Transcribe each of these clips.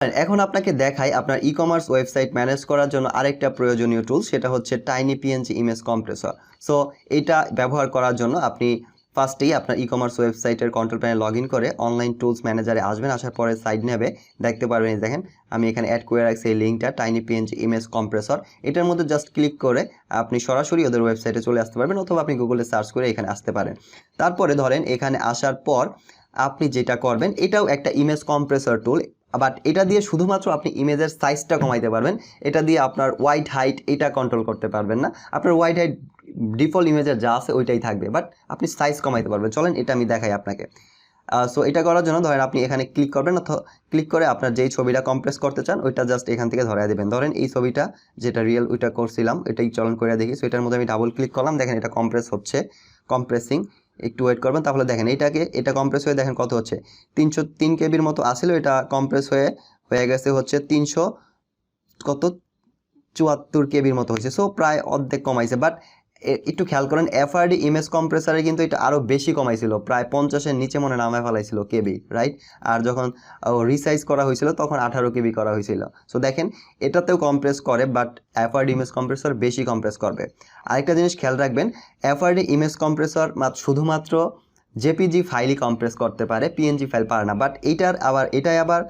এখন আপনাকে দেখাই আপনার ই-কমার্স ওয়েবসাইট ম্যানেজ করার জন্য আরেকটা প্রয়োজনীয় টুল, সেটা হচ্ছে TinyPNG ইমেজ কম্প্রেসর। সো এটা ব্যবহার করার জন্য আপনি ফার্স্টেই আপনার ই-কমার্স ওয়েবসাইটের কন্ট্রোল প্যানেল লগ ইন করে অনলাইন টুলস ম্যানেজারে আসবেন। আসার পরে সাইড নেবে দেখতে পারবেন, দেখেন আমি এখানে অ্যাড করে রাখছি এই লিঙ্কটা, TinyPNG ইমেজ কম্প্রেসর। এটার মধ্যে জাস্ট ক্লিক করে আপনি সরাসরি ওদের ওয়েবসাইটে চলে আসতে পারবেন, অথবা আপনি গুগলে সার্চ করে এখানে আসতে পারেন। তারপরে ধরেন এখানে আসার পর আপনি যেটা করবেন, এটাও একটা ইমেজ কম্প্রেসর টুল, বাট এটা দিয়ে শুধুমাত্র আপনি ইমেজের সাইজটা কমাইতে পারবেন। এটা দিয়ে আপনার ওয়াইড হাইট এটা কন্ট্রোল করতে পারবেন না। আপনার ওয়াইড হাইট ডিফল্ট ইমেজের যা আছে ওইটাই থাকবে, বাট আপনি সাইজ কমাইতে পারবেন। চলেন এটা আমি দেখাই আপনাকে। সো এটা করার জন্য ধরেন আপনি এখানে ক্লিক করবেন, অথবা ক্লিক করে আপনার যেই ছবিটা কম্প্রেস করতে চান ওইটা জাস্ট এখান থেকে ধরাই দেবেন। ধরেন এই ছবিটা যেটা রিয়েল ওইটা করছিলাম, এটাই চলন করে দেখি। সো এটার মধ্যে আমি ডাবল ক্লিক করলাম, দেখেন এটা কম্প্রেস হচ্ছে, কম্প্রেসিং। একটু ওয়েট করবেন, তাহলে দেখেন এটা কম্প্রেস হয়ে দেখেন কত হচ্ছে, 303 কেবির মতো আসছিল, এটা কম্প্রেস হয়ে গেছে হচ্ছে 300 কত 74 কেবির মতো হয়েছে। সো প্রায় অর্ধেক কমাইছে। বাট একটু খেয়াল করেন এফআরডি ইমেজ কম্প্রেসারে কিন্তু এটা আরও বেশি কমাইছিল, প্রায় 50-এর নিচে মনে নামায় ফেলাইছিল কেবি, রাইট? আর যখন রিসাইজ করা হয়েছিল তখন 18 কেবি করা হয়েছিল। সো দেখেন এটাতেও কম্প্রেস করে, বাট এফআরডি ইমেজ কম্প্রেসর বেশি কম্প্রেস করবে। আরেকটা জিনিস খেয়াল রাখবেন, এফআরডি ইমেজ কম্প্রেসর শুধুমাত্র জেপিজি ফাইলই কম্প্রেস করতে পারে, পিএনজি ফাইল পারে না। বাট এটাই আবার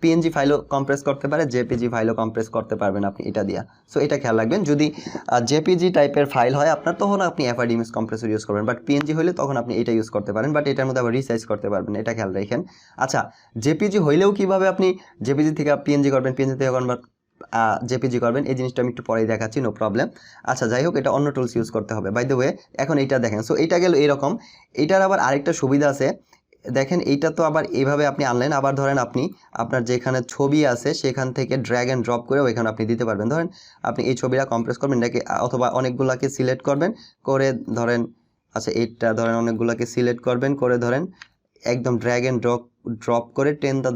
পিএনজি ফাইলও কম্প্রেস করতে পারে, জেপিজি ফাইলও কম্প্রেস করতে পারবেন আপনি এটা দিয়া। সো এটা খেয়াল রাখবেন, যদি জেপিজি টাইপের ফাইল হয় আপনার তখন আপনি এফআরডি ইমেজ কম্প্রেসর ইউজ করবেন, বাট পিএনজি হলে তখন আপনি এটা ইউজ করতে পারেন, বাট এটার মধ্যে আবার রিসাইজ করতে পারবেন, এটা খেয়াল রাখেন। আচ্ছা, জেপিজি হইলেও কিভাবে আপনি জেপিজি থেকে পিএনজি করবেন, পিএনজি থেকে কনভার্ট জেপিজি করবেন, এই জিনিসটা আমি একটু পরেই দেখাচ্ছি, নো প্রবলেম। আচ্ছা যাই হোক, এটা অন্য টুলস ইউজ করতে হবে। বাই দ্য ওয়ে এখন এইটা দেখেন, সো এইটা গেল এরকম। এইটার আবার আরেকটা সুবিধা আছে, দেখেন এইটা তো আবার এইভাবে আপনি আনলেন, আবার ধরেন আপনি আপনার যেখানে ছবি আছে সেখান থেকে ড্র্যাগ অ্যান্ড ড্রপ করে ওইখানে আপনি দিতে পারবেন। ধরেন আপনি এই ছবিটা কম্প্রেস করবেন এটাকে, অথবা অনেকগুলোকে সিলেক্ট করবেন করে ধরেন, আচ্ছা এইটা ধরেন অনেকগুলোকে সিলেক্ট করবেন করে ধরেন একদম ড্র্যাগ অ্যান্ড ড্রপ করে টানটা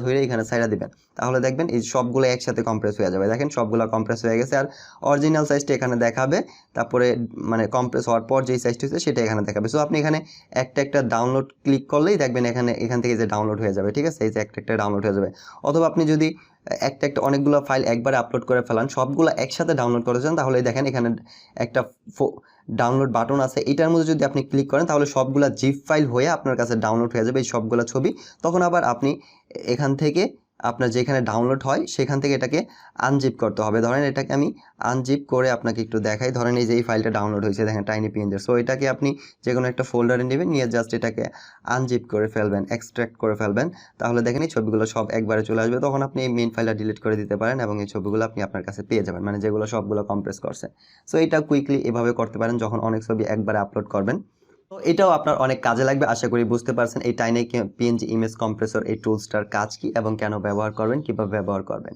ধরে এখানে ছাইড়া দিবেন, তাহলে দেখবেন এই সবগুলো একসাথে কম্প্রেস হয়ে যাবে। দেখেন সবগুলো কম্প্রেস হয়ে গেছে, আর অরিজিনাল সাইজটা এখানে দেখাবে, তারপরে মানে কম্প্রেস হওয়ার পর যেই সাইজটা হচ্ছে সেটা এখানে দেখাবে। সো আপনি এখানে একটা ডাউনলোড ক্লিক করলেই দেখবেন এখান থেকে যে ডাউনলোড হয়ে যাবে, ঠিক আছে? এই যে একটা ডাউনলোড হয়ে যাবে। অথবা আপনি যদি একটা অনেকগুলো ফাইল একবারে আপলোড করে ফেলান, সবগুলো একসাথে ডাউনলোড করে চান, তাহলে দেখেন এখানে একটা ডাউনলোড বাটন আছে, এটার মধ্যে যদি আপনি ক্লিক করেন তাহলে সবগুলা জিপ ফাইল হয়ে আপনার কাছে ডাউনলোড হয়ে যাবে এই সবগুলা ছবি। তখন আবার আপনি এখান থেকে আপনার যেখানে ডাউনলোড হয় সেখান থেকে এটাকে আনজিপ করতে হবে। ধরেন এটাকে আমি আনজিপ করে আপনাকে একটু দেখাই। ধরেন এই যে এই ফাইলটা ডাউনলোড হয়েছে দেখেন TinyPNG। সো এটাকে আপনি যে কোনো একটা ফোল্ডারে নেবেন, নিয়ে জাস্ট এটাকে আনজিপ করে ফেলবেন, এক্সট্রাক্ট করে ফেলবেন, তাহলে দেখেন এই ছবিগুলো সব একবারে চলে আসবে। তখন আপনি এই মেইন ফাইলটা ডিলিট করে দিতে পারেন এবং এই ছবিগুলো আপনি আপনার কাছে পেয়ে যাবেন, মানে যেগুলো সবগুলো কম্প্রেস করছে। সো এটা কুইকলি এভাবে করতে পারেন যখন অনেক ছবি একবারে আপলোড করবেন। তো এটাও আপনার অনেক কাজে লাগবে, আশা করি বুঝতে পারছেন এই TinyPNG ইমেজ কম্প্রেসর এই টুলসটার কাজ কি এবং কেন ব্যবহার করবেন, কিভাবে ব্যবহার করবেন।